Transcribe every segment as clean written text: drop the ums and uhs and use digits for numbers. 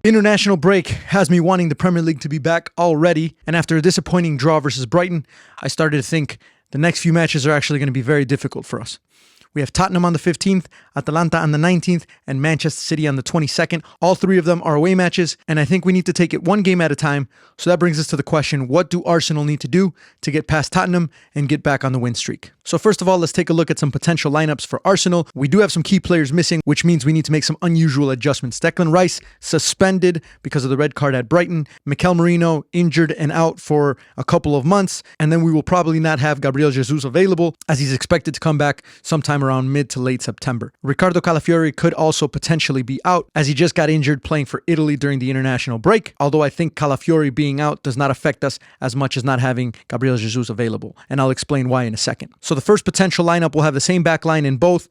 International break has me wanting the Premier League to be back already, and after a disappointing draw versus Brighton, I started to think the next few matches are actually going to be very difficult for us. We have Tottenham on the 15th, Atalanta on the 19th, and Manchester City on the 22nd. All three of them are away matches, and I think we need to take it one game at a time. So that brings us to the question, what do Arsenal need to do to get past Tottenham and get back on the win streak? So first of all, let's take a look at some potential lineups for Arsenal. We do have some key players missing, which means we need to make some unusual adjustments. Declan Rice suspended because of the red card at Brighton. Mikel Merino injured and out for a couple of months, and then we will probably not have Gabriel Jesus available as he's expected to come back sometime around mid to late September. Ricardo Calafiori could also potentially be out as he just got injured playing for Italy during the international break, although I think Calafiori being out does not affect us as much as not having Gabriel Jesus available, and I'll explain why in a second. So the first potential lineup will have the same back line in both.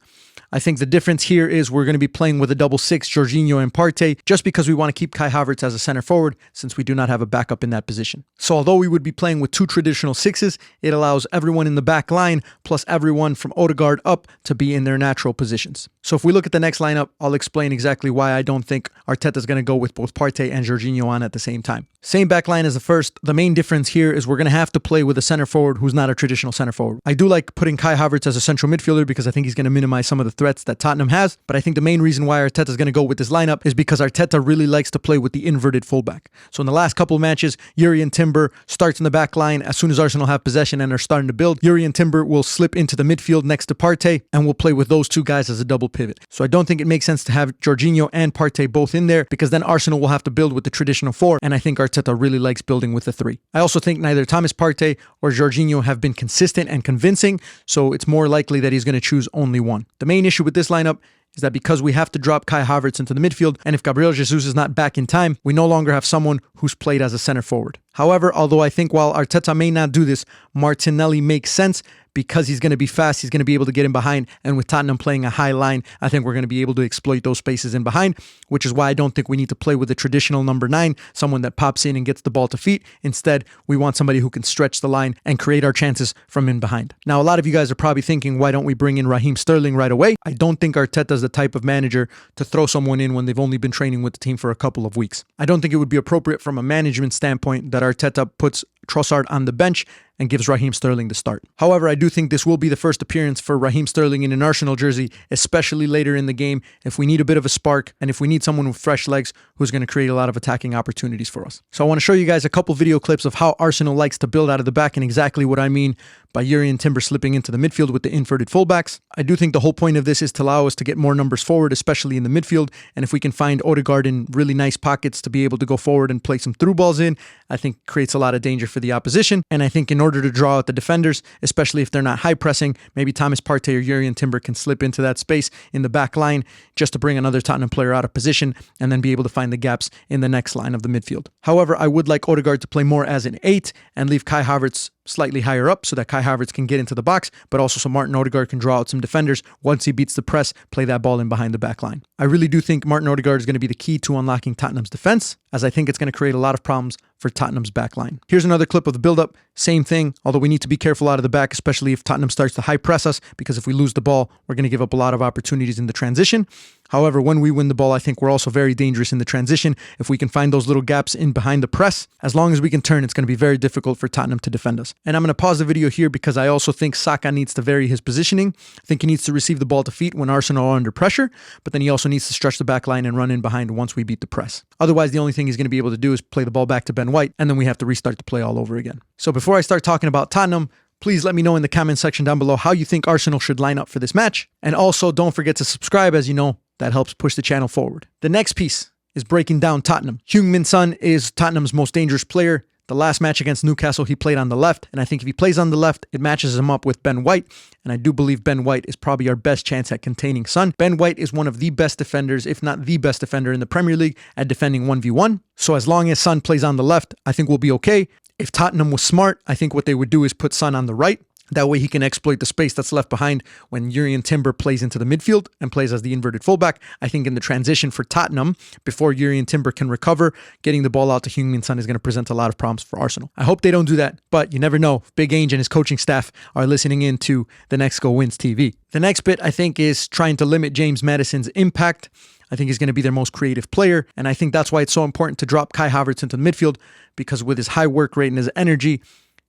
I think the difference here is we're going to be playing with a double six, Jorginho and Partey, just because we want to keep Kai Havertz as a center forward since we do not have a backup in that position. So although we would be playing with two traditional sixes, it allows everyone in the back line plus everyone from Odegaard up to be in their natural positions. So if we look at the next lineup, I'll explain exactly why I don't think Arteta's going to go with both Partey and Jorginho on at the same time. Same back line as the first. The main difference here is we're going to have to play with a center forward who's not a traditional center forward. I do like putting Kai Havertz as a central midfielder because I think he's going to minimize some of the threats that Tottenham has, but I think the main reason why Arteta's going to go with this lineup is because Arteta really likes to play with the inverted fullback. So in the last couple of matches, Jurrien Timber starts in the back line as soon as Arsenal have possession and are starting to build. Jurrien Timber will slip into the midfield next to Partey and will play with those two guys as a double pivot. So I don't think it makes sense to have Jorginho and Partey both in there because then Arsenal will have to build with the traditional four, and I think Arteta really likes building with the three. I also think neither Thomas Partey or Jorginho have been consistent and convincing, so it's more likely that he's going to choose only one. The main issue with this lineup is that because we have to drop Kai Havertz into the midfield, and if Gabriel Jesus is not back in time, we no longer have someone who's played as a center forward. However, although I think while Arteta may not do this, Martinelli makes sense because he's going to be fast, he's going to be able to get in behind, and with Tottenham playing a high line, I think we're going to be able to exploit those spaces in behind, which is why I don't think we need to play with a traditional number 9, someone that pops in and gets the ball to feet. Instead, we want somebody who can stretch the line and create our chances from in behind. Now, a lot of you guys are probably thinking, why don't we bring in Raheem Sterling right away? I don't think Arteta's the type of manager to throw someone in when they've only been training with the team for a couple of weeks. I don't think it would be appropriate from a management standpoint that Arteta puts Trossard on the bench and gives Raheem Sterling the start. However, I do think this will be the first appearance for Raheem Sterling in an Arsenal jersey, especially later in the game if we need a bit of a spark and if we need someone with fresh legs who's going to create a lot of attacking opportunities for us. So I want to show you guys a couple video clips of how Arsenal likes to build out of the back and exactly what I mean by Jurrien Timber slipping into the midfield with the inverted fullbacks. I do think the whole point of this is to allow us to get more numbers forward, especially in the midfield, and if we can find Odegaard in really nice pockets to be able to go forward and play some through balls in, I think creates a lot of danger for the opposition. And I think in order to draw out the defenders, especially if they're not high pressing, maybe Thomas Partey or Jurrien Timber can slip into that space in the back line just to bring another Tottenham player out of position and then be able to find the gaps in the next line of the midfield. However, I would like Odegaard to play more as an 8 and leave Kai Havertz slightly higher up so that Kai Havertz can get into the box, but also so Martin Odegaard can draw out some defenders. Once he beats the press, play that ball in behind the back line. I really do think Martin Odegaard is going to be the key to unlocking Tottenham's defense, as I think it's going to create a lot of problems for Tottenham's back line. Here's another clip of the build-up. Same thing, although we need to be careful out of the back, especially if Tottenham starts to high press us, because if we lose the ball, we're going to give up a lot of opportunities in the transition. However, when we win the ball, I think we're also very dangerous in the transition. If we can find those little gaps in behind the press, as long as we can turn, it's going to be very difficult for Tottenham to defend us. And I'm going to pause the video here because I also think Saka needs to vary his positioning. I think he needs to receive the ball to feet when Arsenal are under pressure, but then he also needs to stretch the back line and run in behind once we beat the press. Otherwise, the only thing he's going to be able to do is play the ball back to Ben White, and then we have to restart the play all over again. So before I start talking about Tottenham, please let me know in the comment section down below how you think Arsenal should line up for this match. And also, don't forget to subscribe, as you know, that helps push the channel forward. The next piece is breaking down Tottenham. Heung-min Son is Tottenham's most dangerous player. The last match against Newcastle, he played on the left, and I think if he plays on the left, it matches him up with Ben White, and I do believe Ben White is probably our best chance at containing Son. Ben White is one of the best defenders, if not the best defender in the Premier League at defending 1v1, so as long as Son plays on the left, I think we'll be okay. If Tottenham was smart, I think what they would do is put Son on the right. That way he can exploit the space that's left behind when Jurrien Timber plays into the midfield and plays as the inverted fullback. I think in the transition for Tottenham, before Jurrien Timber can recover, getting the ball out to Heung-min Son is going to present a lot of problems for Arsenal. I hope they don't do that, but you never know. Big Ainge and his coaching staff are listening in to The Next Goal Wins TV. The next bit, I think, is trying to limit James Maddison's impact. I think he's going to be their most creative player. And I think that's why it's so important to drop Kai Havertz into the midfield, because with his high work rate and his energy,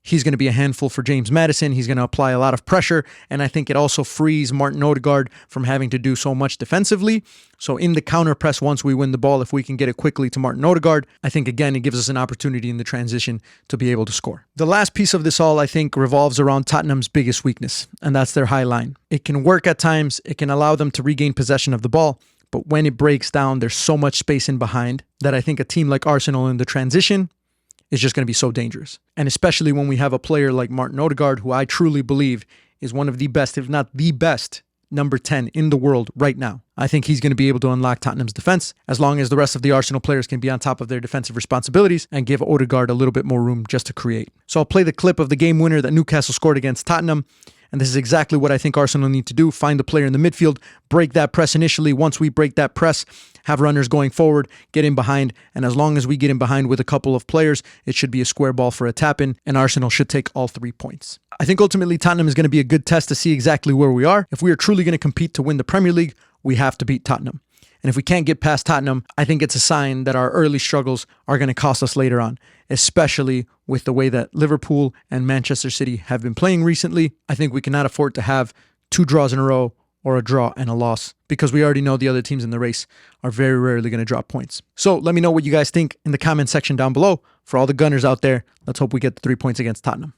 he's going to be a handful for James Maddison. He's going to apply a lot of pressure, and I think it also frees Martin Odegaard from having to do so much defensively. So in the counter press, once we win the ball, if we can get it quickly to Martin Odegaard, I think, again, it gives us an opportunity in the transition to be able to score. The last piece of this all, I think, revolves around Tottenham's biggest weakness, and that's their high line. It can work at times. It can allow them to regain possession of the ball, but when it breaks down, there's so much space in behind that I think a team like Arsenal in the transition is just going to be so dangerous. And especially when we have a player like Martin Odegaard, who I truly believe is one of the best, if not the best, number 10 in the world right now. I think he's going to be able to unlock Tottenham's defense, as long as the rest of the Arsenal players can be on top of their defensive responsibilities and give Odegaard a little bit more room just to create. So I'll play the clip of the game winner that Newcastle scored against Tottenham. And this is exactly what I think Arsenal need to do. Find the player in the midfield, break that press initially. Once we break that press, have runners going forward, get in behind. And as long as we get in behind with a couple of players, it should be a square ball for a tap-in, and Arsenal should take all 3 points. I think ultimately Tottenham is going to be a good test to see exactly where we are. If we are truly going to compete to win the Premier League, we have to beat Tottenham. And if we can't get past Tottenham, I think it's a sign that our early struggles are going to cost us later on, especially with the way that Liverpool and Manchester City have been playing recently. I think we cannot afford to have 2 draws in a row or a draw and a loss, because we already know the other teams in the race are very rarely going to drop points. So let me know what you guys think in the comment section down below. For all the Gunners out there, let's hope we get the 3 points against Tottenham.